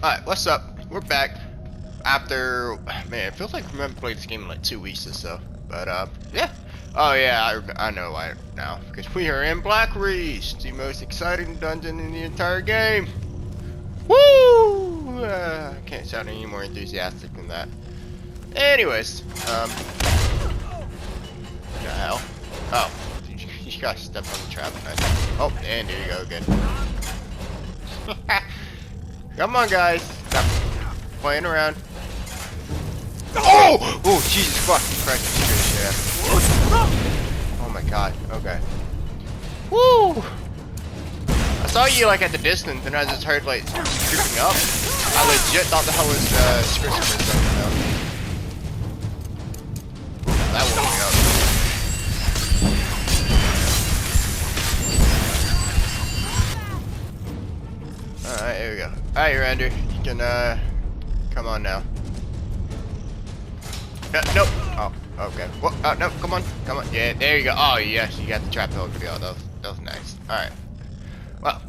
Alright, what's up? We're back after, man, it feels like we haven't played this game in like 2 weeks or so. But, yeah. Oh, yeah, I know why now. Because we are in Black Reach, the most exciting dungeon in the entire game. Woo! I can't sound any more enthusiastic than that. Anyways, what the hell? Oh, you got stuck on the trap. Nice. Oh, and there you go, good. Come on, guys. Stop playing around. Oh! Oh, Jesus fucking Christ. Oh my god. Okay. Woo! I saw you like at the distance and I just heard like creeping up. I legit thought the hell was Skyrim or something though. That woke me up. Alright, here we go. Alright, Rander, you can, come on now. Nope. Oh, okay. What? Oh, no, come on. Come on. Yeah, there you go. Oh, yes, you got the trap hole to go. That was nice. Alright. Well,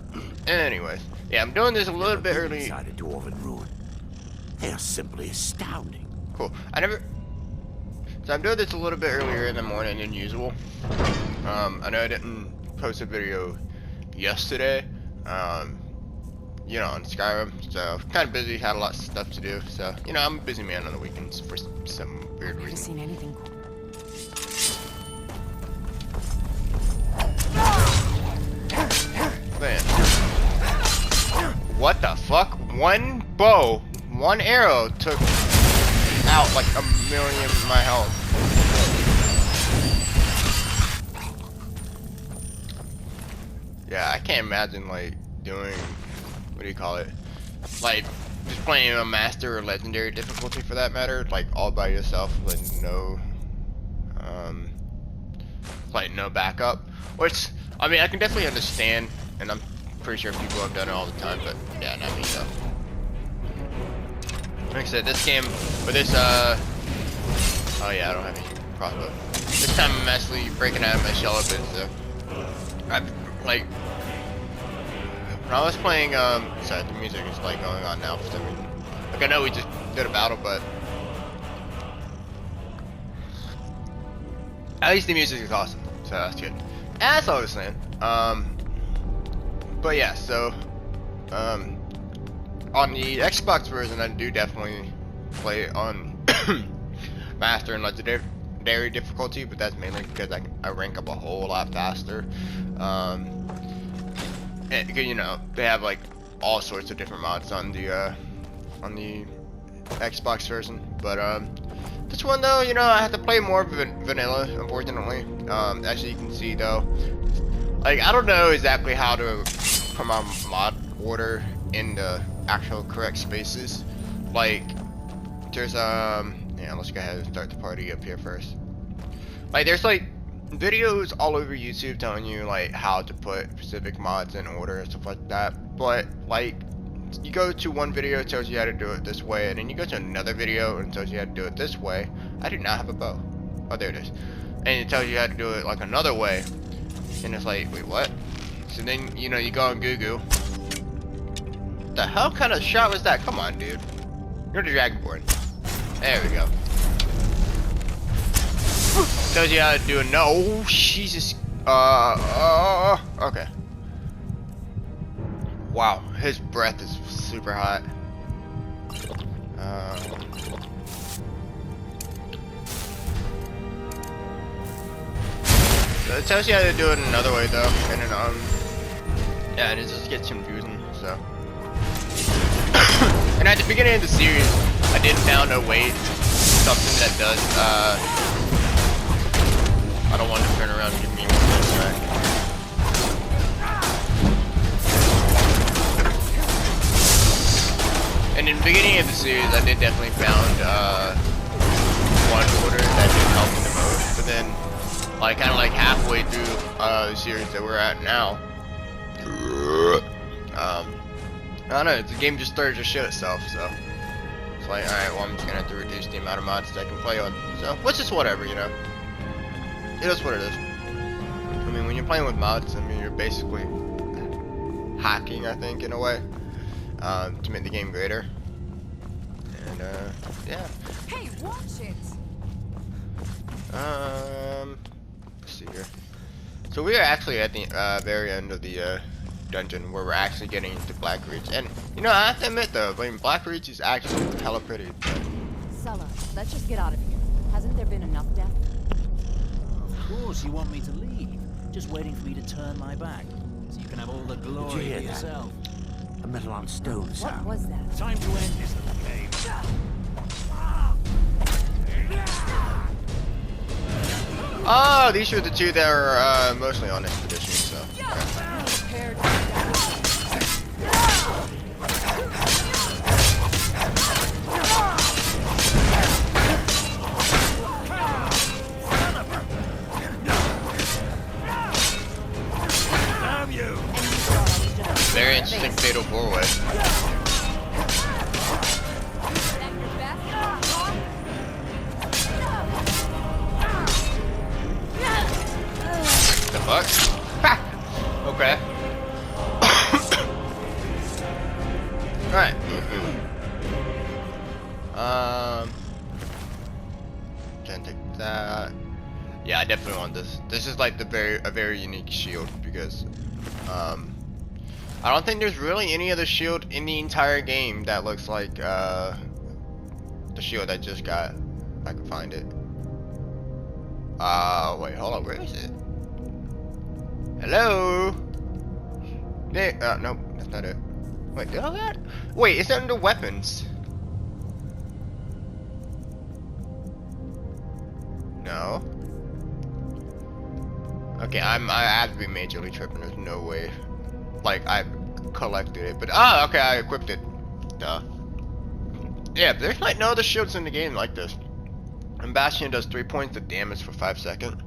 anyways. Yeah, I'm doing this a little bit early. Decided to ruin. They are simply astounding. Cool. So I'm doing this a little bit earlier in the morning than usual. I know I didn't post a video yesterday. You know, on Skyrim, so kind of busy, had a lot of stuff to do, so, you know, I'm a busy man on the weekends for some weird reason. Have you seen anything cool? Man. What the fuck? One bow, one arrow took out like a million of my health. Yeah, I can't imagine, like, doing... what do you call it? Like, just playing a master or legendary difficulty for that matter, like all by yourself with no, like no backup. Which, I mean, I can definitely understand, and I'm pretty sure people have done it all the time, but yeah, not me though. Like I said, this game, with this, oh yeah, I don't have any crossbow. This time I'm actually breaking out of my shell a bit, so, like, when I was playing, sorry, the music is like going on now for some reason. Like I know we just did a battle, but at least the music is awesome, so that's good. That's all I was saying. But yeah, so, on the Xbox version, I do definitely play it on Master and Legendary difficulty, but that's mainly because I rank up a whole lot faster. And, you know, they have like all sorts of different mods on the Xbox version, but this one though, you know, I have to play more vanilla, unfortunately. As you can see though, like I don't know exactly how to put my mod order in the actual correct spaces. Like there's yeah, let's go ahead and start the party up here first. Like there's like videos all over YouTube telling you like how to put specific mods in order and stuff like that, but like you go to one video, it tells you how to do it this way, and then you go to another video and it tells you how to do it this way. I do not have a bow. Oh, there it is. And it tells you how to do it like another way, and it's like, wait, what? So then, you know, you go on Google. The hell kind of shot was that? Come on, dude. You're the Dragonborn. There we go. Tells you how to do it. No, Jesus. Okay. Wow, his breath is super hot. So it tells you how to do it another way though, and then yeah, and it just gets confusing. So, and at the beginning of the series, I did found a way, something that does I don't want to turn around and give me one this back. And in the beginning of the series, I did definitely found one order that did help me the most. But then, like kind of like halfway through the series that we're at now, I don't know. The game just started to shit itself. So it's like, all right, well, I'm just gonna have to reduce the amount of mods that I can play on. So, which is whatever, you know. It is what it is. I mean, when you're playing with mods, I mean, you're basically hacking, I think, in a way. to make the game greater. And yeah. Hey, watch it! Let's see here. So we are actually at the very end of the dungeon where we're actually getting into Black Ridge. And you know, I have to admit though, I mean, Black Ridge is actually hella pretty. Sulla, let's just get out of here. Hasn't there been enough death? Of course you want me to leave. Just waiting for me to turn my back. So you can have all the glory hear for that? yourself. A metal on stone What sound. was that? Time to end this little game. Oh, these are the two that are mostly on expedition, so. Prepared to Damn you! Very interesting fatal four-way. The fuck? Ha! Okay. Alright. Can't take that. Yeah, I definitely want this. This is like a very unique shield because I don't think there's really any other shield in the entire game that looks like the shield I just got. If I can find it. Wait, hold on, where is it? Hello? There, nope, that's not it. Wait, did I get? Wait, is that under weapons? No. Okay, I have to be majorly tripping. There's no way. Like I collected it, but okay, I equipped it. Duh. Yeah, but there's like no other shields in the game like this. And Bastion does 3 points of damage for 5 seconds.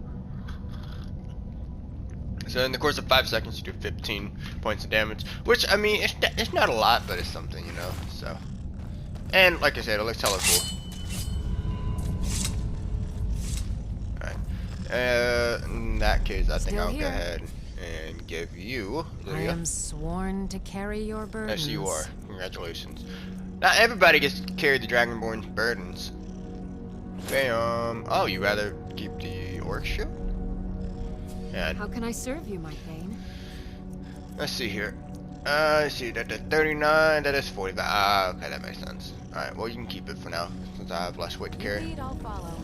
So in the course of 5 seconds, you do 15 points of damage, which I mean, it's not a lot, but it's something, you know. So, and like I said, it looks hella cool. Alright. In that case, I think Still I'll here. go ahead and give you. I Lydia. am sworn to carry your burdens. Yes, you are. Congratulations. Not everybody gets to carry the Dragonborn's burdens. Bam. Oh, you rather keep the orc shield? Yeah. How can I serve you, my Thane? Let's see here. Let's see. That is 39. That is 45. Ah, okay, that makes sense. All right. Well, you can keep it for now, since I have less weight to carry. Lead, I'll follow.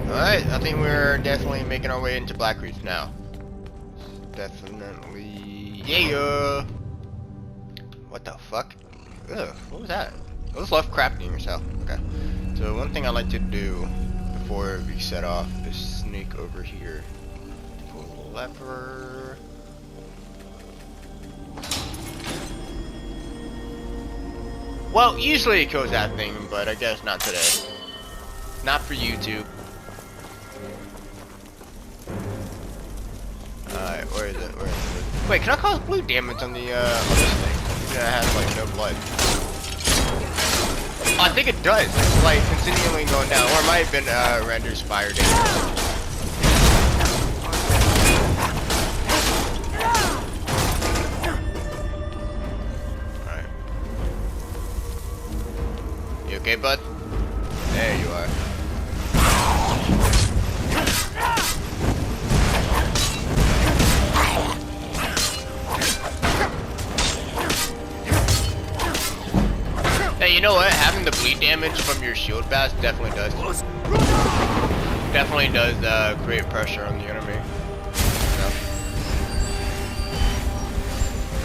All right. I think we're definitely making our way into Black Ridge now. Definitely. Yeah. What the fuck? Ugh, what was that? It was love crafting yourself. Okay. So one thing I like to do before we set off is sneak over here. Pull the lever. Well, usually it kills that thing, but I guess not today. Not for YouTube. Alright, where is it? Where is it? Wait, can I cause blue damage on the on this thing? Yeah, it has like no blood. Oh, I think it does. It's like continually going down, or it might have been renders fire damage. Alright. You okay, bud? There you are. Hey, you know what? Having the bleed damage from your shield bash definitely does create pressure on the enemy. Yeah.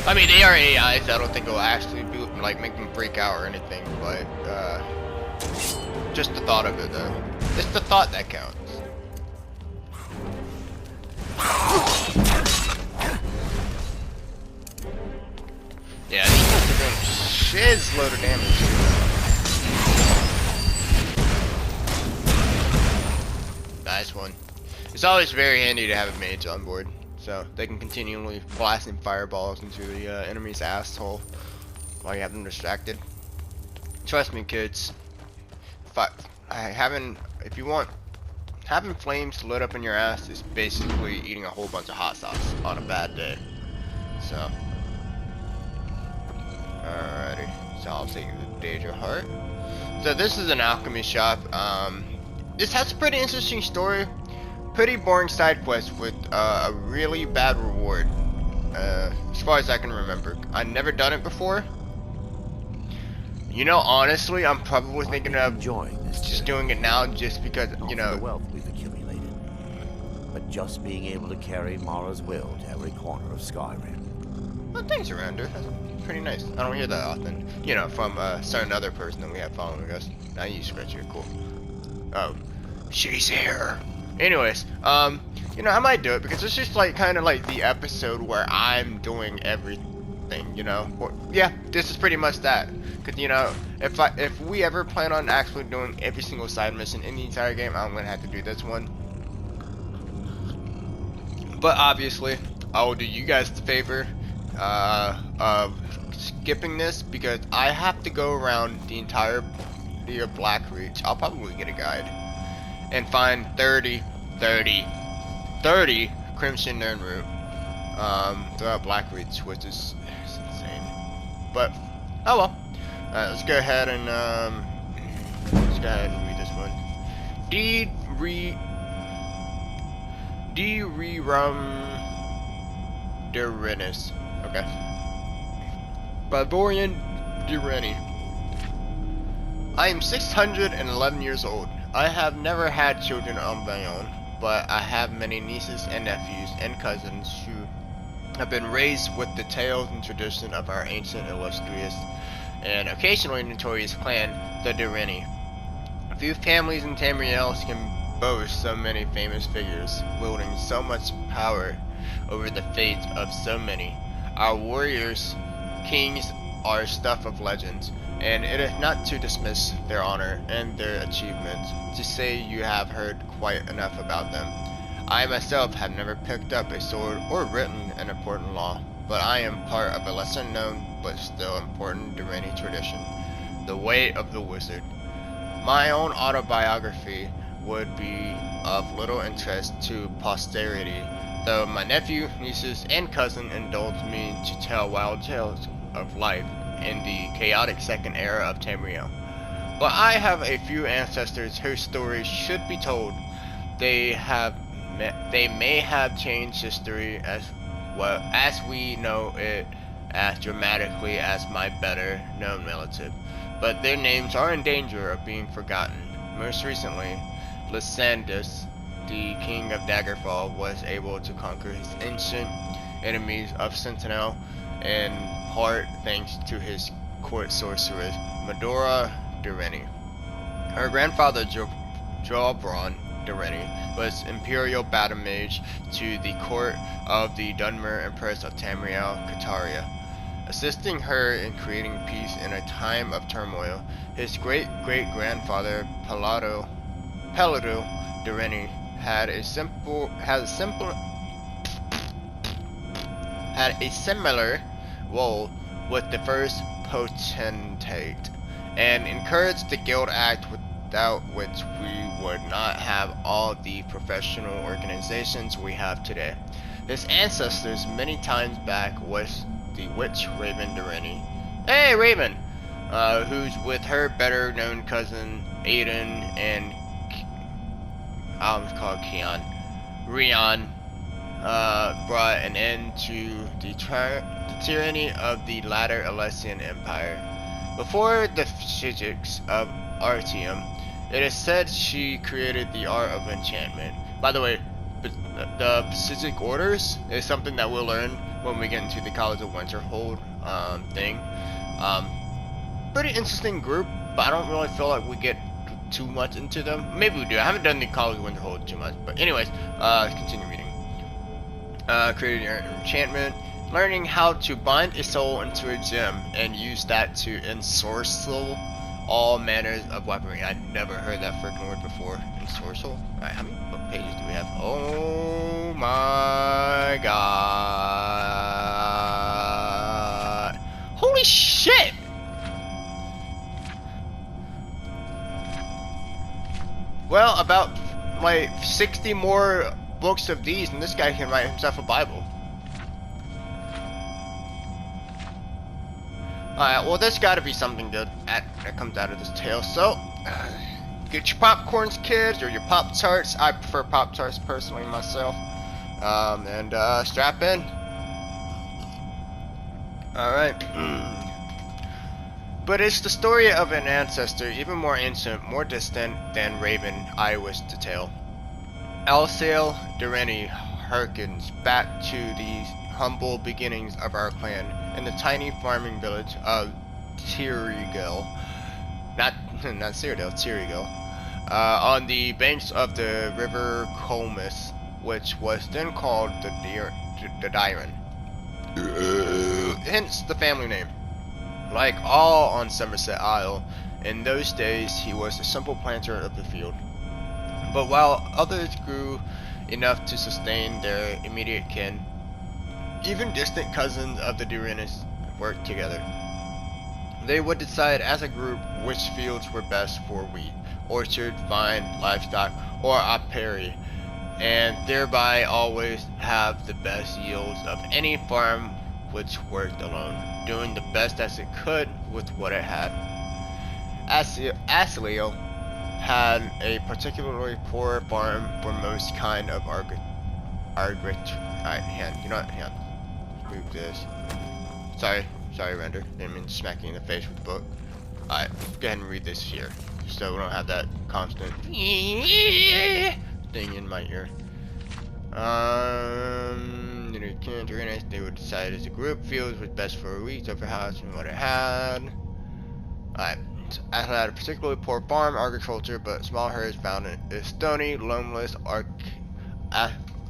I mean, they are AIs. I don't think it'll actually be like make them freak out or anything, but just the thought of it, though. It's the thought that counts. Yeah, these guys are doing shiz load of damage. Nice one. It's always very handy to have a mage on board, so they can continually blasting fireballs into the enemy's asshole while you have them distracted. Trust me, kids. If you want having flames lit up in your ass is basically eating a whole bunch of hot sauce on a bad day. So, alrighty. So I'll take the Daedra Heart. So this is an alchemy shop. This has a pretty interesting story. Pretty boring side quest with a really bad reward. As far as I can remember. I've never done it before. You know, honestly, I'm probably thinking of enjoying this just doing it now just because, not you for the know, wealth we've accumulated, but just being able to carry Mara's will to every corner of Skyrim. well, thanks, Arander. That's pretty nice. I don't hear that often. You know, from a certain other person that we have following us. Now you scratch here, cool. Oh, she's here. Anyways, you know, I might do it because it's just like kind of like the episode where I'm doing everything, you know. Or, yeah, this is pretty much that. Cause you know, if we ever plan on actually doing every single side mission in the entire game, I'm gonna have to do this one. But obviously, I will do you guys the favor of skipping this because I have to go around the entire Blackreach. I'll probably get a guide and find 30 Crimson Nirnroot throughout Blackreach, which is insane. But oh well. Let's go ahead and read this one. Derinis. Okay. Barbarian Direni. I am 611 years old. I have never had children of my own, but I have many nieces and nephews and cousins who have been raised with the tales and tradition of our ancient, illustrious, and occasionally notorious clan, the Direni. Few families in Tamriel can boast so many famous figures, wielding so much power over the fate of so many. Our warriors, kings, are stuff of legends, and it is not to dismiss their honor and their achievements, to say you have heard quite enough about them. I myself have never picked up a sword or written an important law, but I am part of a lesser known but still important Direni tradition, the Way of the Wizard. My own autobiography would be of little interest to posterity, though my nephew, nieces, and cousin indulge me to tell wild tales of life in the chaotic second era of Tamriel. But I have a few ancestors whose stories should be told. They may have changed history as well as we know it as dramatically as my better known relative, but their names are in danger of being forgotten. Most recently, Lysandus, the king of Daggerfall, was able to conquer his ancient enemies of Sentinel, in part thanks to his court sorceress, Medora Direni. Her grandfather, Jobron Direni, was imperial battle mage to the court of the Dunmer Empress of Tamriel, Kataria, assisting her in creating peace in a time of turmoil. His great-great-grandfather, Pelado Direni, had a similar role with the first potentate, and encouraged the Guild Act, without which we would not have all the professional organizations we have today. His ancestors many times back was the witch Raven Direni. Hey, Raven! Who's with her better known cousin Aiden and I almost called Keon. Rion brought an end to the tyranny of the latter Alessian Empire. Before the physics of Artium, it is said she created the art of enchantment. By the way, the Psijic Orders is something that we'll learn when we get into the College of Winterhold thing. Pretty interesting group, but I don't really feel like we get too much into them. Maybe we do. I haven't done the College of Winterhold too much, but anyways, continue reading. Created your enchantment, learning how to bind a soul into a gem and use that to ensorcel all manners of weaponry. I'd never heard that freaking word before. Ensorcel? Alright, how many book pages do we have? Oh my god. Holy shit! Well, about like 60 more books of these, and this guy can write himself a Bible. Alright, well, there's gotta be something good that comes out of this tale. So, get your popcorns, kids, or your Pop-Tarts. I prefer Pop-Tarts personally myself. And strap in. Alright. But it's the story of an ancestor even more ancient, more distant than Raven I wish to tell. Alsail Durrani harkens back to the humble beginnings of our clan in the tiny farming village of Tyrigel. Not Cyrodiil, Tyrigel. On the banks of the river Colmus, which was then called the Dyron. Hence the family name. Like all on Somerset Isle, in those days he was a simple planter of the field. But while others grew enough to sustain their immediate kin, even distant cousins of the Durinis worked together. They would decide as a group which fields were best for wheat, orchard, vine, livestock, or apiary, and thereby always have the best yields of any farm which worked alone, doing the best as it could with what it had. Asliel had a particularly poor farm for most kind of move this. Sorry, Render. Didn't mean to smack you in the face with the book. Alright, go ahead and read this here, so we don't have that constant thing in my ear. They would decide as a group fields was best for wheat over house and what it had. Alright. I had a particularly poor farm agriculture, but small herds found in a stony, loamless,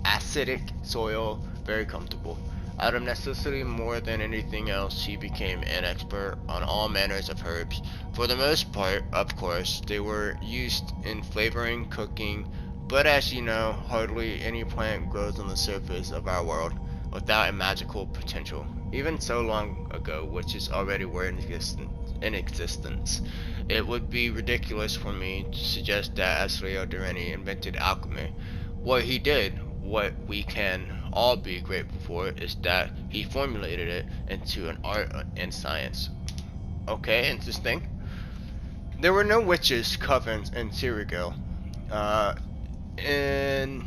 acidic soil very comfortable. Out of necessity more than anything else, he became an expert on all manners of herbs. For the most part, of course, they were used in flavoring, cooking, but as you know, hardly any plant grows on the surface of our world without a magical potential. Even so long ago, which is already were in existence, it would be ridiculous for me to suggest that Asliel Durrani invented alchemy. What he did, what we can all be grateful for, is that he formulated it into an art and science. Okay, interesting. There were no witches' covens in Tyrigel. And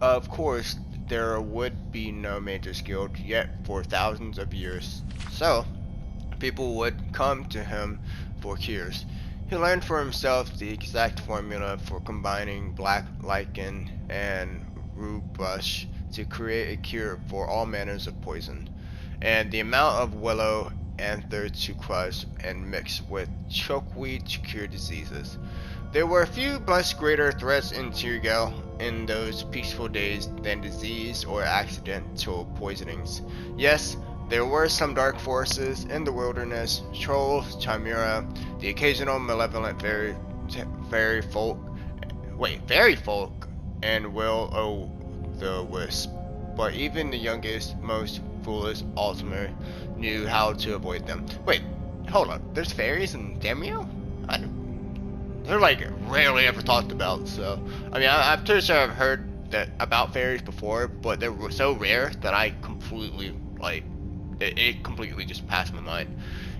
of course, there would be no mages guild yet for thousands of years. So, people would come to him for cures. He learned for himself the exact formula for combining black lichen and rhubarb to create a cure for all manners of poison, and the amount of willow anther to crush and mix with chokeweed to cure diseases. There were a few much greater threats in Tyrigel in those peaceful days than disease or accidental poisonings. Yes, there were some dark forces in the wilderness, trolls, chimera, the occasional malevolent fairy folk, and will-o'-the-wisp. But even the youngest, most foolish Altimer knew how to avoid them. Wait, hold up. There's fairies in Demio? They're like rarely ever talked about. So I mean, I'm pretty sure I've heard that about fairies before, but they're so rare that I completely it completely just passed my mind.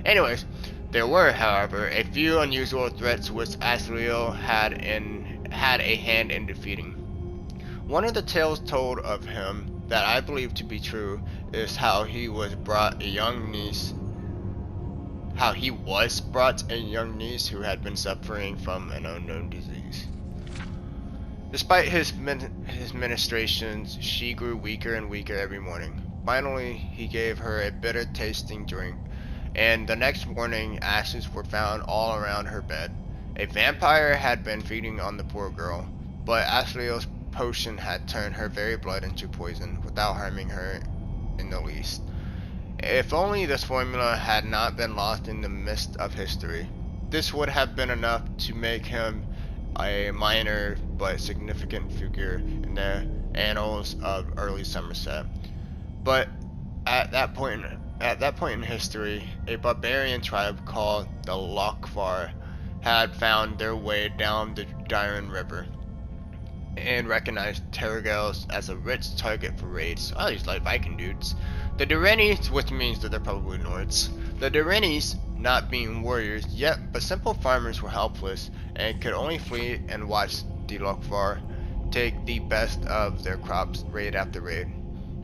Anyways, there were, however, a few unusual threats which Asliel had a hand in defeating. One of the tales told of him that I believe to be true is how he was brought a young niece who had been suffering from an unknown disease. Despite his ministrations, she grew weaker and weaker every morning. Finally, he gave her a bitter tasting drink, and the next morning ashes were found all around her bed. A vampire had been feeding on the poor girl, but Asliel's potion had turned her very blood into poison without harming her in the least. If only this formula had not been lost in the mist of history, this would have been enough to make him a minor but significant figure in the annals of early Somerset. But at that point in history, a barbarian tribe called the Lochvar had found their way down the Dyron River. and recognized Terragels as a rich target for raids. Oh, these like Viking dudes. The Durenis, which means that they're probably Nords. The Durenis, not being warriors yet, but simple farmers, were helpless and could only flee and watch the Lokvar take the best of their crops raid after raid.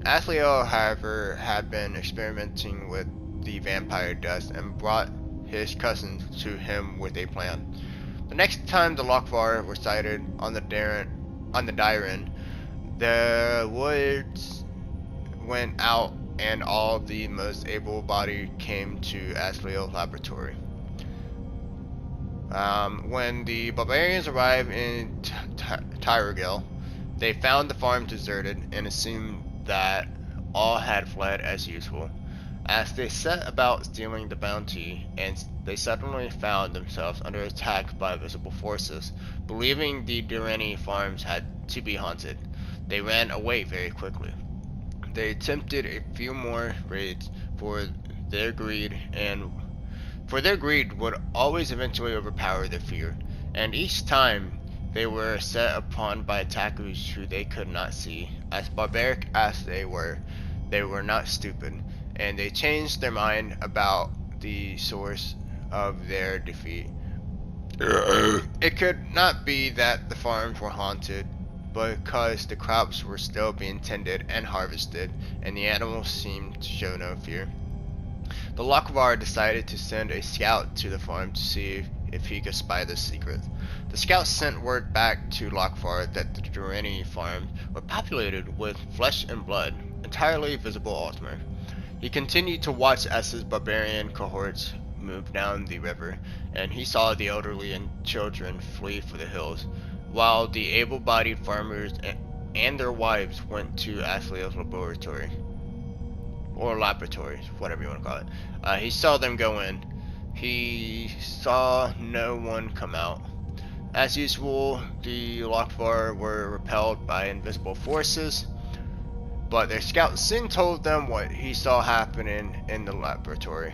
Asliel, however, had been experimenting with the vampire dust and brought his cousins to him with a plan. The next time the Lokvar were sighted on the Dyren, the woods went out and all the most able-bodied came to Asliel's laboratory. When the barbarians arrived in Tyragil, they found the farm deserted and assumed that all had fled as usual. As they set about stealing the bounty, and they suddenly found themselves under attack by visible forces, believing the Durrani farms had to be haunted, they ran away very quickly. They attempted a few more raids for their greed would always eventually overpower their fear, and each time they were set upon by attackers who they could not see. As barbaric as they were not stupid, and they changed their mind about the source of their defeat. It could not be that the farms were haunted, but because the crops were still being tended and harvested, and the animals seemed to show no fear. The Lokvar decided to send a scout to the farm to see if he could spy the secret. The scout sent word back to Lokvar that the Durrani farms were populated with flesh and blood, entirely visible Altmer. He continued to watch as his barbarian cohorts moved down the river, and he saw the elderly and children flee for the hills, while the able-bodied farmers and their wives went to Asliel's laboratory. Or laboratories, whatever you want to call it. He saw them go in. He saw no one come out. As usual, the Lokvar were repelled by invisible forces, but their scout soon told them what he saw happening in the laboratory.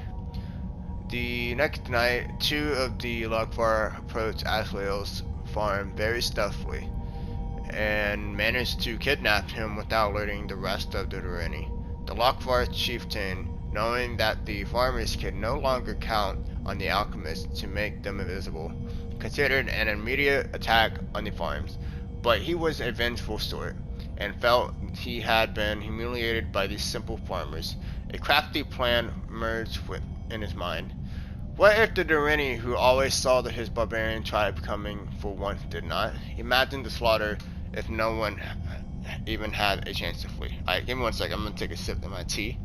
The next night, two of the Lokvar approached Asliel's farm very stealthily, and managed to kidnap him without alerting the rest of the Durrani. The Lokvar chieftain, knowing that the farmers could no longer count on the alchemists to make them invisible, considered an immediate attack on the farms, but he was a vengeful sort, and felt he had been humiliated by these simple farmers. A crafty plan emerged in his mind. What if the Durrani, who always saw his barbarian tribe coming, for once did not? Imagine the slaughter if no one even had a chance to flee. Alright, give me 1 second. I'm gonna take a sip of my tea.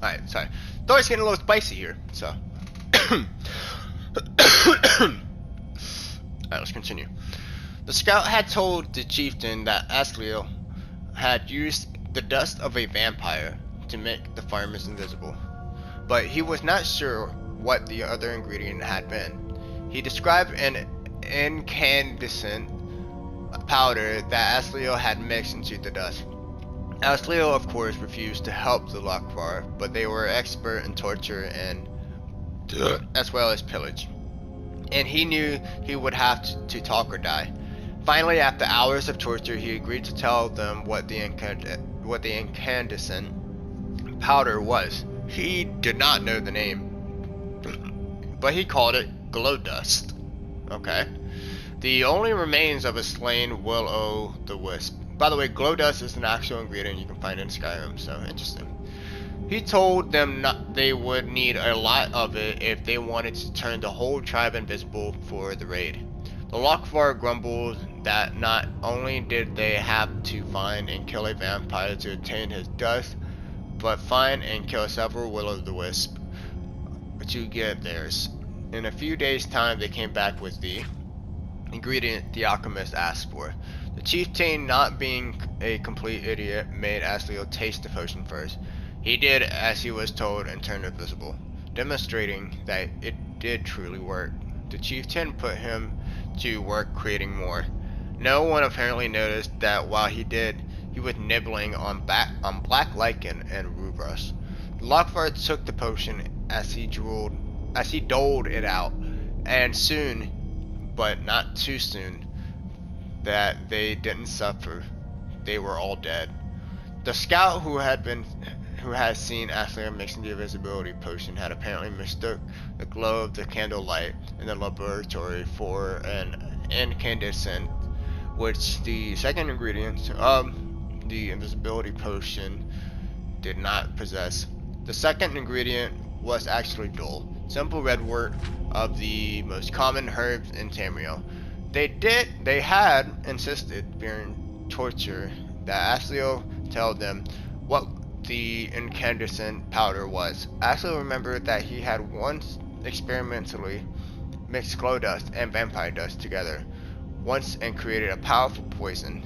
Alright, sorry. Thought it's getting a little spicy here, so. Alright, let's continue. The scout had told the chieftain that Asliel had used the dust of a vampire to make the farmers invisible, but he was not sure what the other ingredient had been. He described an incandescent powder that Asliel had mixed into the dust. Asliel, of course, refused to help the Lokvar, but they were expert in torture and as well as pillage, and he knew he would have to talk or die. Finally, after hours of torture, he agreed to tell them what the incandescent powder was. He did not know the name, but he called it glow dust. Okay. The only remains of a slain will-o'-the-wisp. By the way, glow dust is an actual ingredient you can find in Skyrim, so interesting. He told them they would need a lot of it if they wanted to turn the whole tribe invisible for the raid. The Lokvar grumbled that not only did they have to find and kill a vampire to obtain his dust, but find and kill several will-o'-the-wisp to get theirs. In a few days' time, they came back with the ingredient the alchemist asked for. The chieftain, not being a complete idiot, made Asliel taste the potion first. He did as he was told and turned invisible, demonstrating that it did truly work. The chieftain put him to work creating more. No one apparently noticed that while he was nibbling on black lichen and rubras. The Lokvar took the potion as he doled it out, and soon but not too soon that they didn't suffer. They were all dead. The scout who had seen Ashley mixing the invisibility potion had apparently mistook the glow of the candlelight in the laboratory for an incandescent, which the second ingredient of the invisibility potion did not possess. The second ingredient was actually dull, simple redwort of the most common herbs in Tamriel. They had insisted during torture that Asliel tell them what the incandescent powder was. Asliel remembered that he had once experimentally mixed glow dust and vampire dust together once and created a powerful poison.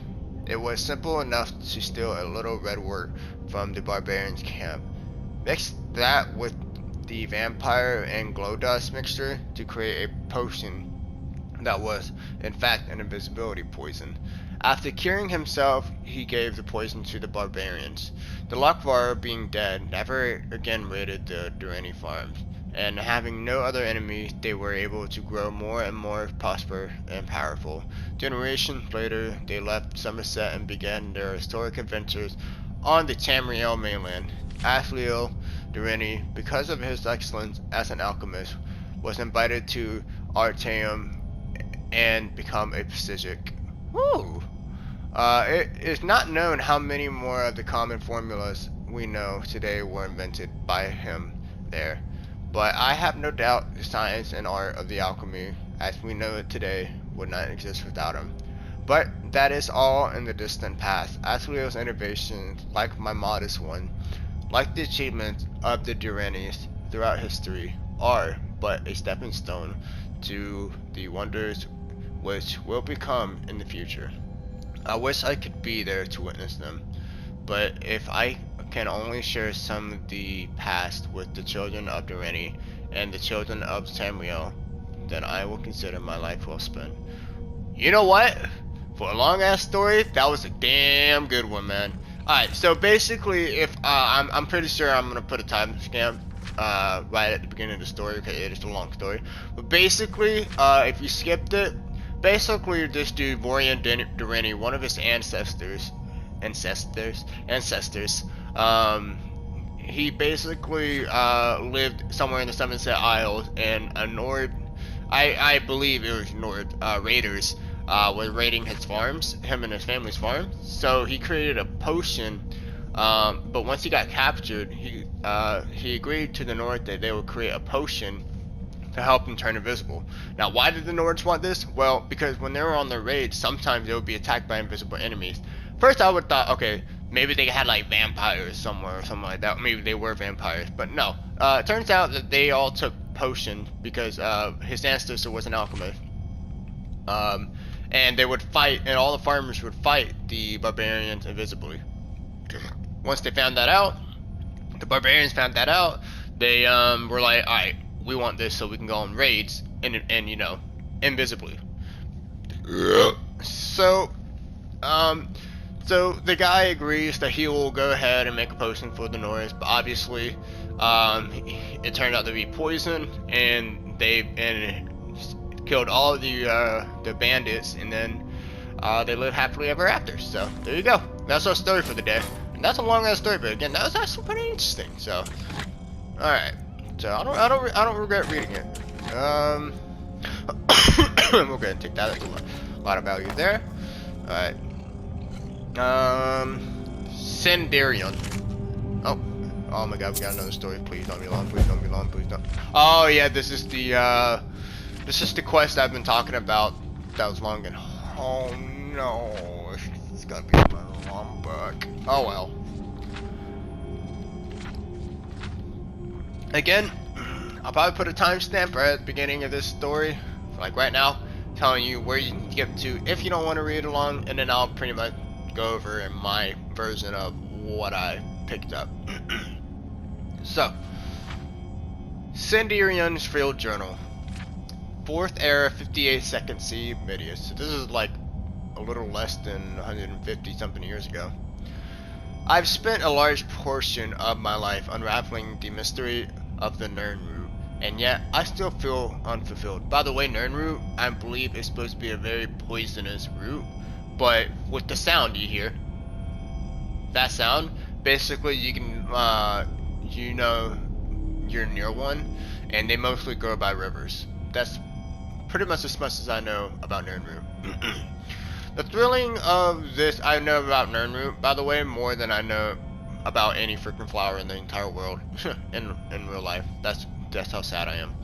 It was simple enough to steal a little redwort from the barbarians' camp. Mix that with the vampire and glow dust mixture to create a potion that was, in fact, an invisibility poison. After curing himself, he gave the poison to the barbarians. The Lokvar, being dead, never again raided the Durrani farms, and having no other enemies, they were able to grow more and more prosperous and powerful. Generations later, they left Somerset and began their historic adventures on the Tamriel mainland. Asliel Durrani, because of his excellence as an alchemist, was invited to Artaeum and become a Psijic. Woo! It is not known how many more of the common formulas we know today were invented by him there, but I have no doubt the science and art of the alchemy as we know it today would not exist without him. But that is all in the distant past. Asliel's innovations, like my modest one, like the achievements of the Durranis throughout history, are but a stepping stone to the wonders which will become in the future. I wish I could be there to witness them, but if I can only share some of the past with the children of Durrani and the children of Tamriel, then I will consider my life well spent. You know what? For a long ass story, that was a damn good one, man. Alright, so basically, if I'm pretty sure I'm gonna put a timestamp right at the beginning of the story, okay, it is a long story. But basically, if you skipped it, basically this dude, Vorian Durrani, one of his ancestors, he basically lived somewhere in the Somerset Isles, and a Nord, I believe it was Nord, raiders were raiding his farms, him and his family's farm. So he created a potion, but once he got captured, he agreed to the Nord that they would create a potion to help him turn invisible. Now, why did the Nords want this? Well, because when they were on their raids, sometimes they would be attacked by invisible enemies. First, I would thought, okay, maybe they had like vampires somewhere or something like that. Maybe they were vampires, but no. It turns out that they all took potion because his ancestor was an alchemist. And they would fight, and all the farmers would fight the barbarians invisibly. Once they found that out, the barbarians found that out, they were like, alright, we want this so we can go on raids and you know, invisibly. So the guy agrees that he will go ahead and make a potion for the Nords, but obviously it turned out to be poison, and it killed all of the bandits, and then they lived happily ever after. So there you go. That's our story for the day. And that's a long ass story, but again, that was actually pretty interesting. So all right. So I don't regret reading it. We'll go ahead and take that. That's a lot of value there. All right. Sendarion. Oh my God, we got another story. Please don't be long. Please don't be long. Please don't. Oh yeah, this is the quest I've been talking about. That was long and oh no, it's gotta be my long book. Oh well. Again, I'll probably put a timestamp right at the beginning of this story, like right now, telling you where you can get to if you don't want to read along, and then I'll pretty much go over in my version of what I picked up. So, Sendirion's Field Journal, 4th Era, 58 C, Midius. So this is like a little less than 150 something years ago. I've spent a large portion of my life unraveling the mystery of the Nirnroot and yet I still feel unfulfilled. By the way, Nern root, I believe, is supposed to be a very poisonous root, but with the sound you hear, that sound, basically you can, you know, you're near one, and they mostly grow by rivers. That's pretty much as much as I know about Nern root. The thrilling of this, I know about Nern root, by the way, more than I know about any freaking flower in the entire world in real life. That's how sad I am.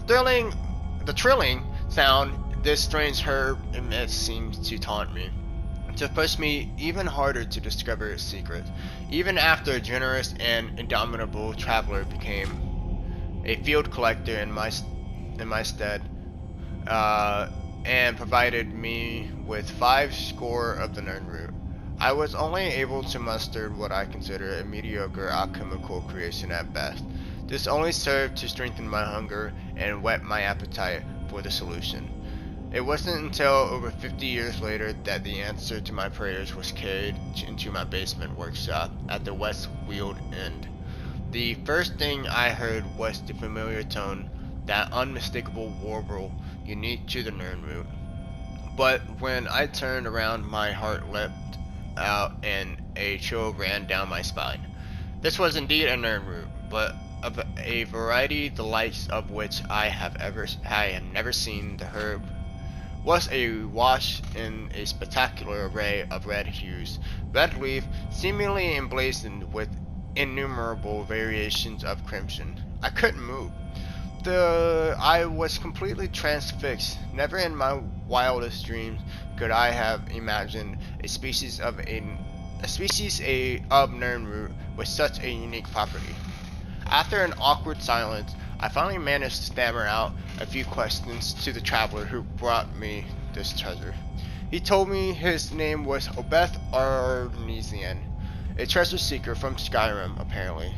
The trilling sound this strange herb emits seems to taunt me, to push me even harder to discover its secret. Even after a generous and indomitable traveler became a field collector in my stead, and provided me with 5 score of the Nern root, I was only able to muster what I consider a mediocre alchemical creation at best. This only served to strengthen my hunger and whet my appetite for the solution. It wasn't until over 50 years later that the answer to my prayers was carried into my basement workshop at the West Weald End. The first thing I heard was the familiar tone, that unmistakable warble unique to the Nern root. But when I turned around, my heart leapt out and a chill ran down my spine. This was indeed a Nern root, but of a variety the likes of which I have never seen. The herb was awash in a spectacular array of red hues, red leaf seemingly emblazoned with innumerable variations of crimson. I couldn't move. I was completely transfixed. Never in my wildest dreams could I have imagined a species of Nern root with such a unique property. After an awkward silence, I finally managed to stammer out a few questions to the traveler who brought me this treasure. He told me his name was Obeth Arnesian, a treasure seeker from Skyrim, apparently.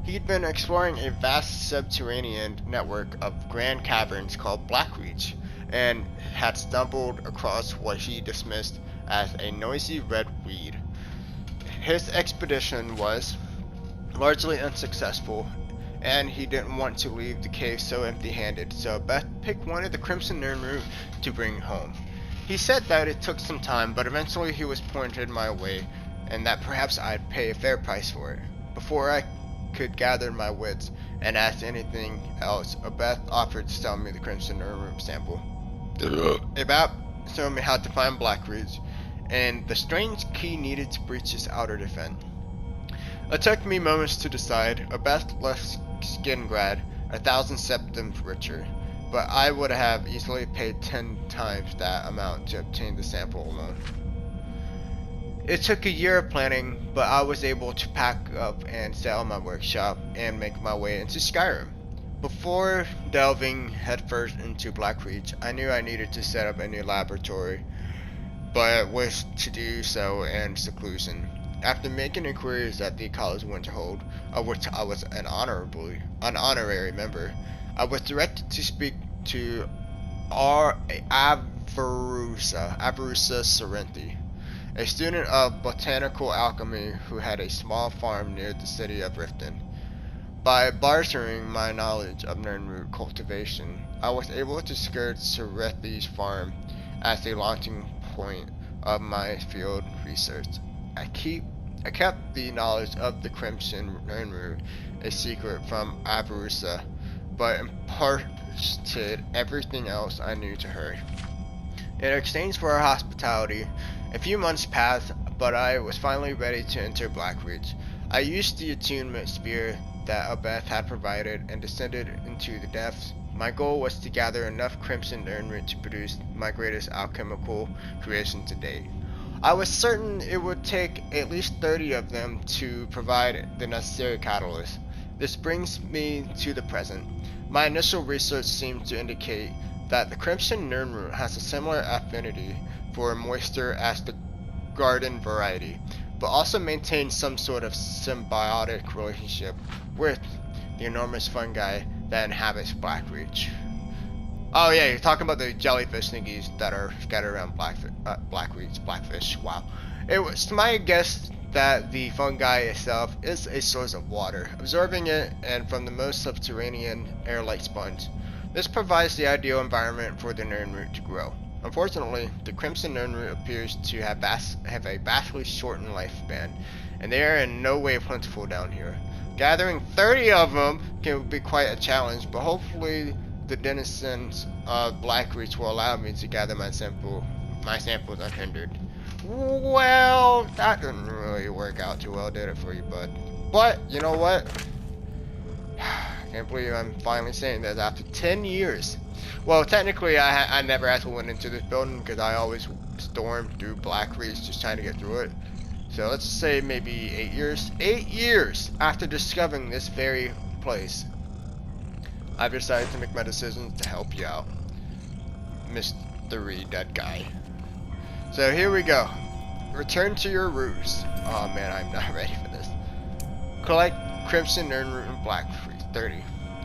He'd been exploring a vast subterranean network of grand caverns called Blackreach, and had stumbled across what he dismissed as a noisy red weed. His expedition was largely unsuccessful, and he didn't want to leave the cave so empty-handed, so Beth picked one of the Crimson Nern root to bring home. He said that it took some time, but eventually he was pointed my way, and that perhaps I'd pay a fair price for it. Before I could gather my wits and ask anything else, Obeth offered to sell me the Crimson Nern root sample. About showed me how to find Blackreach, and the strange key needed to breach his outer defense. It took me moments to decide. Obeth left Skingrad 1,000 septims richer, but I would have easily paid 10 times that amount to obtain the sample alone. It took a year of planning, but I was able to pack up and sell my workshop and make my way into Skyrim. Before delving headfirst into Blackreach, I knew I needed to set up a new laboratory, but wished to do so in seclusion. After making inquiries at the College Winterhold, of which I was an honorary member, I was directed to speak to Averusa Sorrenti, a student of botanical alchemy who had a small farm near the city of Riften. By bartering my knowledge of Nern root cultivation, I was able to skirt Sorrenti's farm as a launching point of my field research. I kept the knowledge of the Crimson Nern root a secret from Averusa, but imparted everything else I knew to her. In exchange for her hospitality, a few months passed, but I was finally ready to enter Blackreach. I used the attunement spear that Obeth had provided and descended into the depths. My goal was to gather enough Crimson Nern root to produce my greatest alchemical creation to date. I was certain it would take at least 30 of them to provide the necessary catalyst. This brings me to the present. My initial research seemed to indicate that the Crimson Nern root has a similar affinity for moisture as the garden variety, but also maintains some sort of symbiotic relationship with the enormous fungi that inhabits Blackreach. Oh yeah, you're talking about the jellyfish thingies that are scattered around Blackreach. Wow. It was my guess that the fungi itself is a source of water, absorbing it and from the most subterranean air-like sponge. This provides the ideal environment for the nern root to grow. Unfortunately, the crimson nern root appears to have a vastly shortened lifespan, and they are in no way plentiful down here. Gathering 30 of them can be quite a challenge, but hopefully the denizens of Blackreach will allow me to gather my samples unhindered. Well, that didn't really work out too well, did it for you, bud? But, you know what? I can't believe I'm finally saying this after 10 years. Well, technically, I never actually went into this building because I always stormed through Blackreach just trying to get through it. So let's say maybe 8 years. 8 years after discovering this very place, I've decided to make my decision to help you out, Mystery Dead Guy. So here we go. Return to your roost. Oh man, I'm not ready for this. Collect Crimson Nern Root and Blackreach 30.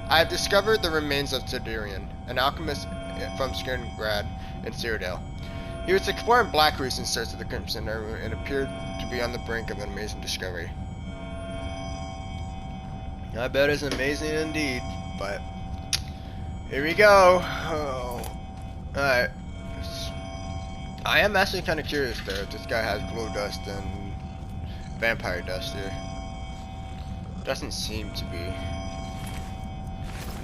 I have discovered the remains of Tiderian, an alchemist from Skirngrad and Cyrodiil. He was exploring Blackreach in search of the Crimson Nern Root and appeared to be on the brink of an amazing discovery. I bet it's amazing indeed, but here we go. Oh. Alright. I am actually kind of curious though if this guy has glow dust and vampire dust here. Doesn't seem to be.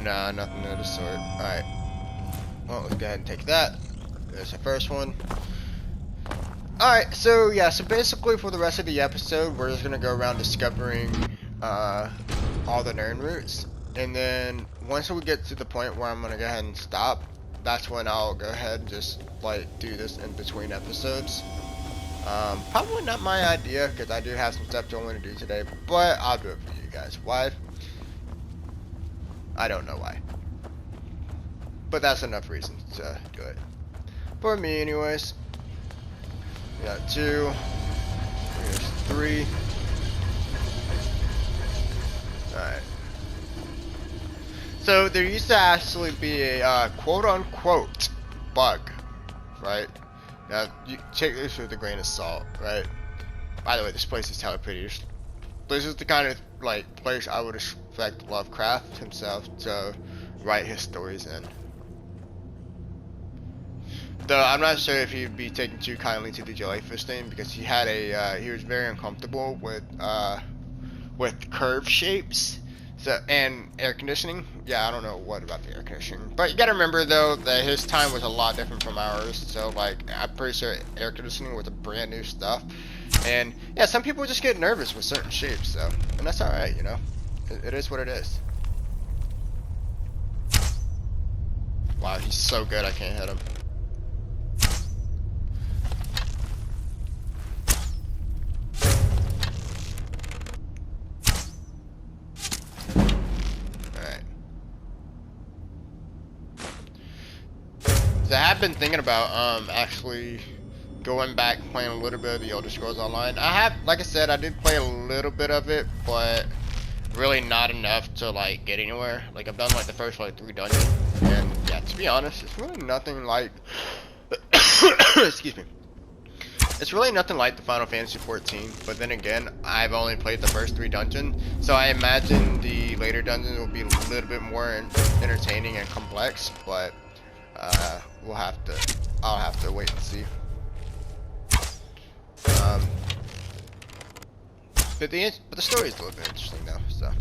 Nah, nothing of the sort. Alright. Well, let's go ahead and take that. There's the first one. Alright, so yeah, so basically for the rest of the episode, we're just gonna go around discovering all the Nern roots. And then once we get to the point where I'm gonna go ahead and stop, that's when I'll go ahead and just like do this in between episodes. Probably not my idea because I do have some stuff I want to do today, but I'll do it for you guys. Why? I don't know why, but that's enough reason to do it for me anyways. We got 2, here's 3. Alright. So there used to actually be a quote-unquote bug, right? Now you take this with a grain of salt, right? By the way, this place is hella pretty. This is the kind of like place I would expect Lovecraft himself to write his stories in. Though I'm not sure if he'd be taking too kindly to the jellyfish thing because he had a he was very uncomfortable with curve shapes. So, and air conditioning. Yeah, I don't know what about the air conditioning, but you gotta remember though that his time was a lot different from ours. So like, I'm pretty sure air conditioning was a brand new stuff. And yeah, some people just get nervous with certain shapes. So, and that's all right, you know. It is what it is. Wow, he's so good. I can't hit him. I have been thinking about actually going back playing a little bit of the Elder Scrolls Online. I have, like I said, I did play a little bit of it, but really not enough to like get anywhere. Like I've done like the first like 3 dungeons, and yeah, to be honest, it's really nothing like excuse me. It's really nothing like the Final Fantasy 14, but then again, I've only played the first 3 dungeons, so I imagine the later dungeons will be a little bit more entertaining and complex, but I'll have to wait and see. But the story is a little bit interesting though, so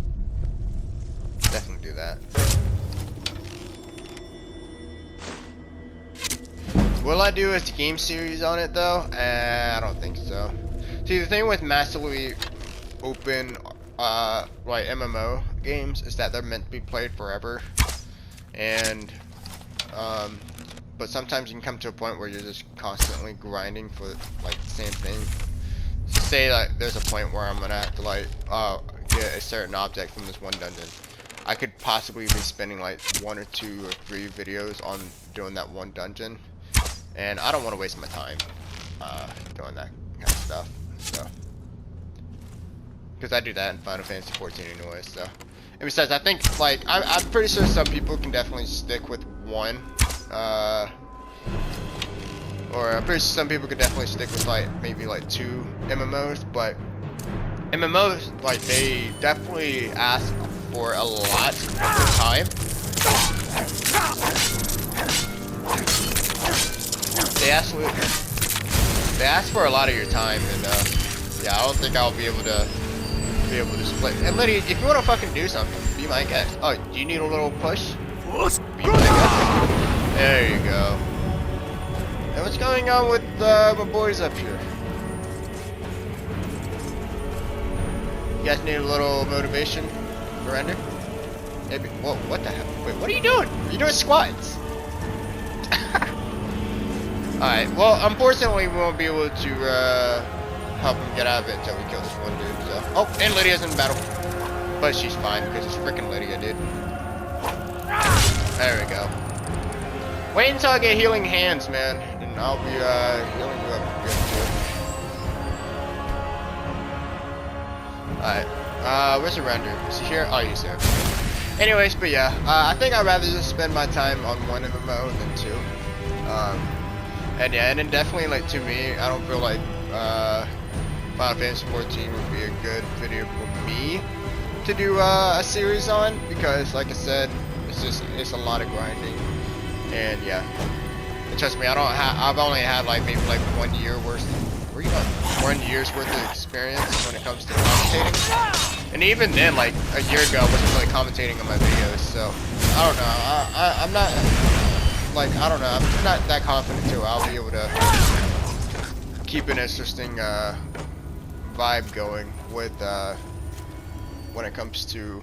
definitely do that. Will I do a game series on it though? I don't think so. See, the thing with massively open like MMO games is that they're meant to be played forever, and but sometimes you can come to a point where you're just constantly grinding for like the same thing. So say like there's a point where I'm gonna have to like get a certain object from this one dungeon. I could possibly be spending like 1 or 2 or 3 videos on doing that one dungeon, and I don't want to waste my time doing that kind of stuff. So, because I do that in Final Fantasy 14 anyway. So, and besides, I think like I'm pretty sure some people can definitely stick with one. Or I'm pretty sure some people could definitely stick with like maybe like 2 MMOs, but MMOs, like, they definitely ask for a lot of your time. They ask for a lot of your time, and yeah, I don't think I'll be able to split. And Liddy, if you want to fucking do something, be my guest. Oh, do you need a little push? Be my guest. There you go. And what's going on with my boys up here? You guys need a little motivation for render? Maybe. Whoa, what the hell? Wait, what are you doing? You're doing squats. Alright, well, unfortunately, we won't be able to help him get out of it until we kill this one dude. So. Oh, and Lydia's in battle. But she's fine because it's freaking Lydia, dude. There we go. Wait until I get healing hands, man. And I'll be healing you up good too. Alright. Where's the render? Is he here? Oh, he's there. Anyways, but yeah, I think I'd rather just spend my time on one MMO than two. And yeah, and then definitely, like, to me, I don't feel like Final Fantasy 14 would be a good video for me to do a series on, because, like I said, it's a lot of grinding, and yeah, and trust me, I've only had like maybe like 1 year worth. Where you going? 1 year's worth of experience when it comes to commentating, and even then, like a year ago, I wasn't really commentating on my videos, so I don't know. I'm not. Like, I don't know, I'm not that confident too. I'll be able to keep an interesting vibe going with when it comes to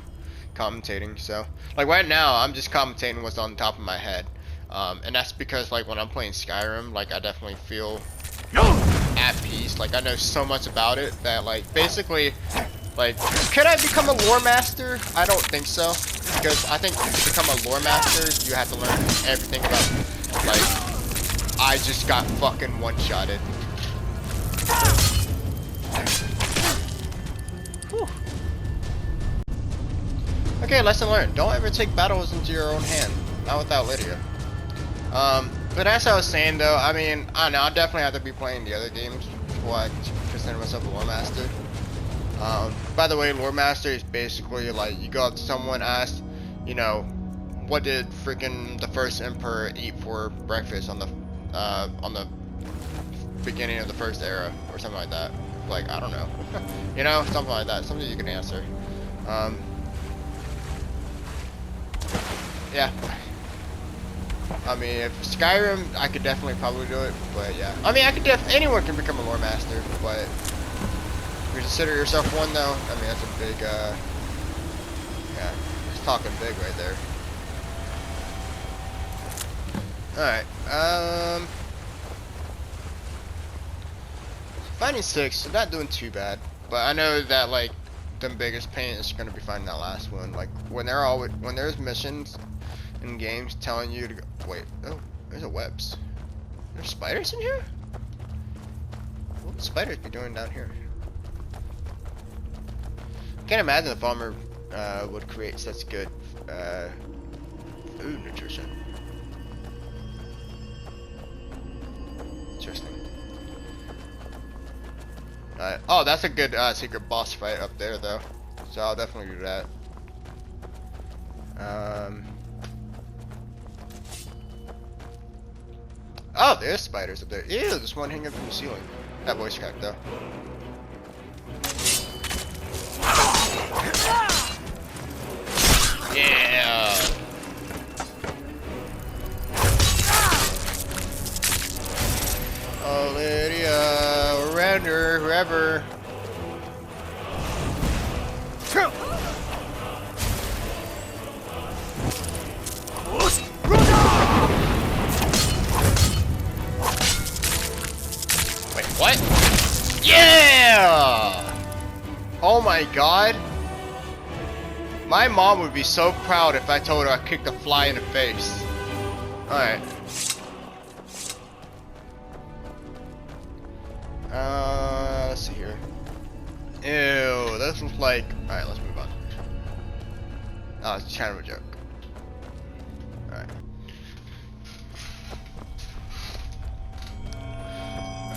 commentating. So, like right now, I'm just commentating what's on the top of my head. And that's because, like, when I'm playing Skyrim, like, I definitely feel at peace. Like, I know so much about it that, like, basically, like, could I become a lore master? I don't think so. Because I think to become a lore master, you have to learn everything about, like, I just got fucking one-shotted. Okay, lesson learned. Don't ever take battles into your own hand. Not without Lydia. But as I was saying though, I mean, I don't know, I'll definitely have to be playing the other games before I consider myself a lore master. By the way, lore master is basically like you go up to someone, ask, you know, what did freaking the first emperor eat for breakfast on the beginning of the first era or something like that. Like, I don't know, you know, something like that, something you can answer. Yeah. I mean, if Skyrim, I could definitely probably do it, but yeah. I mean, anyone can become a lore master, but if you consider yourself one though, I mean, that's a big, yeah, it's talking big right there. Alright, finding 6, so not doing too bad, but I know that, like, the biggest pain is gonna be finding that last one. Like, when there's missions in games telling you to go, wait, oh, there's a webs. There's spiders in here? What would spiders be doing down here? Can't imagine a farmer would create such good food nutrition. Interesting. Oh, that's a good secret boss fight up there, though. So I'll definitely do that. Oh, there's spiders up there. Ew, there's one hanging from the ceiling. That voice crack, though. Yeah. Oh, Lydia, or Render, whoever. Wait, what? Yeah! Oh my god. My mom would be so proud if I told her I kicked a fly in the face. Alright. Let's see here. Ew, this looks like... Alright, let's move on. Oh, it's kind of a joke. Alright.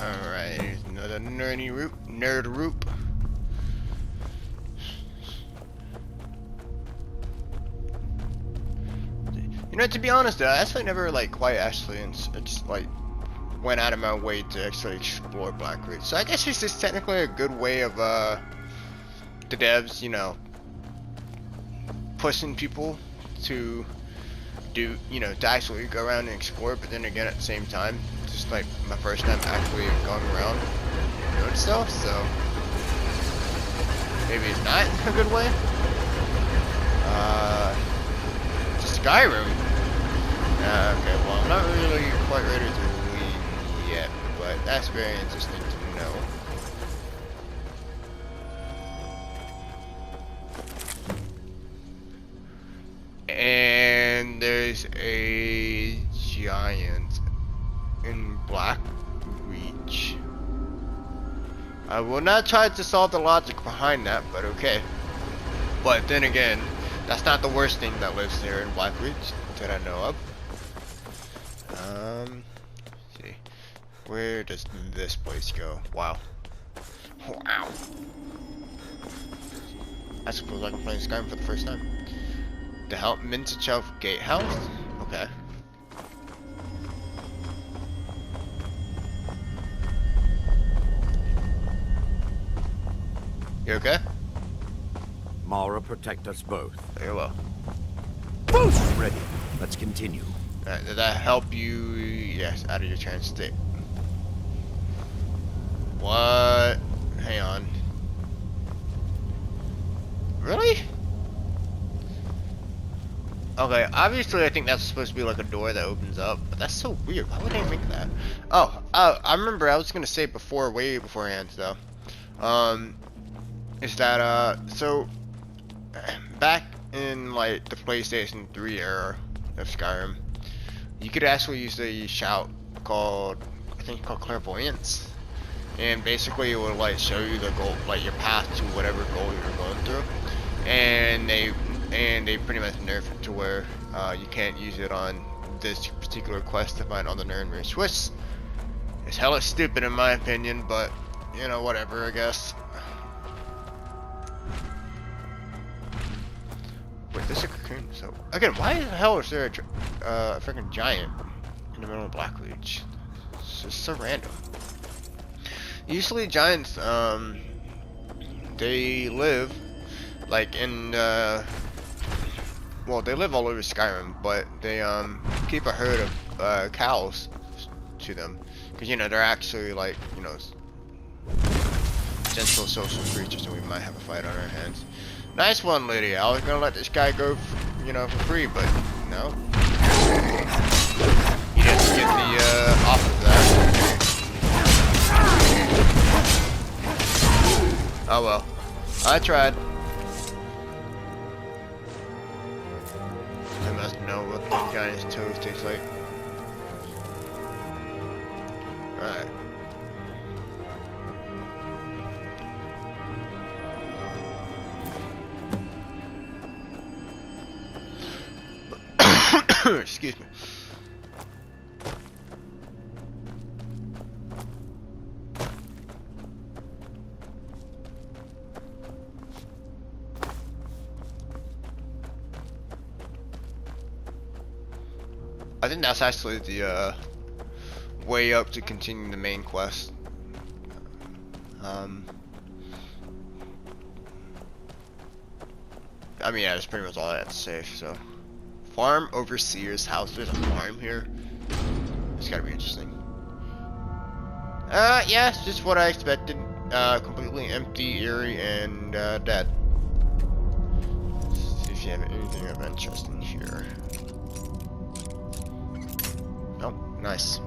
Alright, here's another nerd roop. know, to be honest, though, I actually never like quite actually, just like went out of my way to actually explore Blackroot. So I guess it's just technically a good way of the devs, you know, pushing people to do, you know, to actually go around and explore. But then again, at the same time, it's just like my first time actually going around doing stuff. So maybe it's not a good way. Skyrim. Okay, well, I'm not really quite ready to leave yet, but that's very interesting to know. And there's a giant in Blackreach. I will not try to solve the logic behind that, but okay. But then again, that's not the worst thing that lives there in Blackreach that I know of. Let's see. Where does this place go? Wow. Wow. I suppose I can play Skyrim for the first time. The Mintachev Gatehouse? Okay. You okay? Mara, protect us both. Very well. Boost ready. Let's continue. Did that help you? Yes, out of your trance state. What? Hang on. Really? Okay, obviously I think that's supposed to be like a door that opens up, but that's so weird. Why would I think that? Oh, I remember I was gonna say before, way beforehand though. Is that so back in like the PlayStation 3 era of Skyrim, you could actually use a shout called, I think called Clairvoyance, and basically it would like show you the goal, like your path to whatever goal you're going through, and they pretty much nerfed it to where you can't use it on this particular quest to find on the Nirnroot, which is hella stupid in my opinion, but you know, whatever, I guess. Wait, this is a cocoon. So again, why the hell is there a freaking giant in the middle of Blackreach? It's just so random. Usually giants, they live like in well, they live all over Skyrim, but they keep a herd of cows to them, because you know they're actually like, you know, gentle social creatures, and we might have a fight on our hands. Nice one, lady. I was gonna let this guy go, you know, for free, but no. You didn't get the off of that. Oh well, I tried. I must know what the giant's toes taste like. Alright. Excuse me. I think that's actually the way up to continue the main quest. I mean, yeah, that's pretty much all I have to say, so. Farm Overseer's house. There's a farm here. It's gotta be interesting. Yeah, it's just what I expected. Completely empty, eerie, and dead. Let's see if you have anything of interest in here. Nope, nice.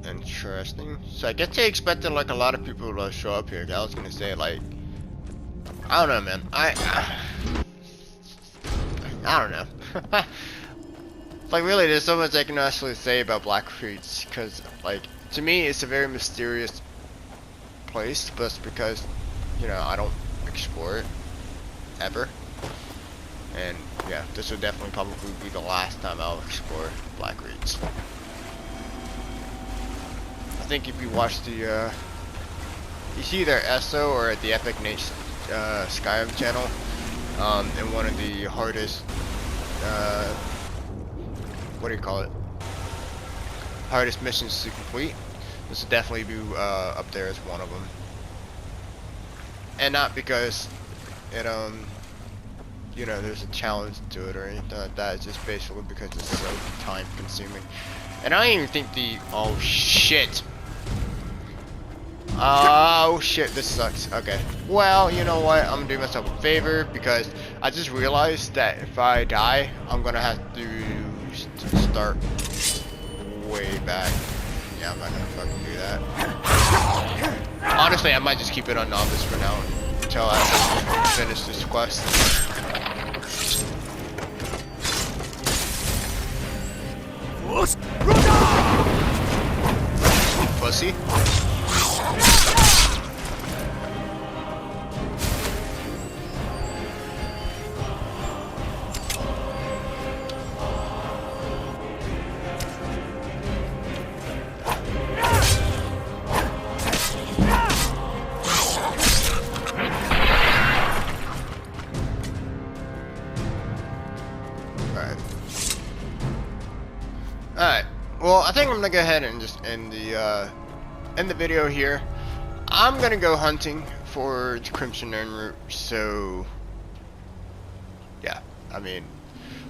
Interesting. So I guess they expected like a lot of people to show up here. I was gonna say like, I don't know, man. I don't know. Like really, there's so much I can actually say about Blackreach, because like to me it's a very mysterious place, but it's because, you know, I don't explore it ever. And yeah, this will definitely probably be the last time I'll explore Black Reeds. I think if you watch the, you see either ESO or the Epic Nate Skyrim channel, and one of the hardest, what do you call it? Hardest missions to complete. This will definitely be up there as one of them. And not because it, you know, there's a challenge to it or anything like that. It's just basically because it's so time consuming. And I don't even think the, oh shit. Oh shit, this sucks. Okay. Well, you know what? I'm gonna do myself a favor because I just realized that if I die, I'm gonna have to start way back. Yeah, I'm not gonna fucking do that. Honestly, I might just keep it on novice for now until I finish this quest. Pussy. Alright, well, I think I'm gonna go ahead and just end the video here. I'm gonna go hunting for the Crimson Urn root, so yeah, I mean,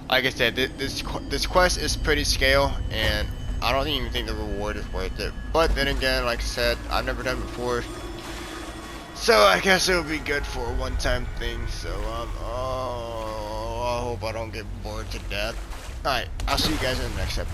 like I said, this quest is pretty scale, and I don't even think the reward is worth it. But then again, like I said, I've never done it before, so I guess it'll be good for a one-time thing. So oh, I hope I don't get bored to death. Alright, I'll see you guys in the next episode.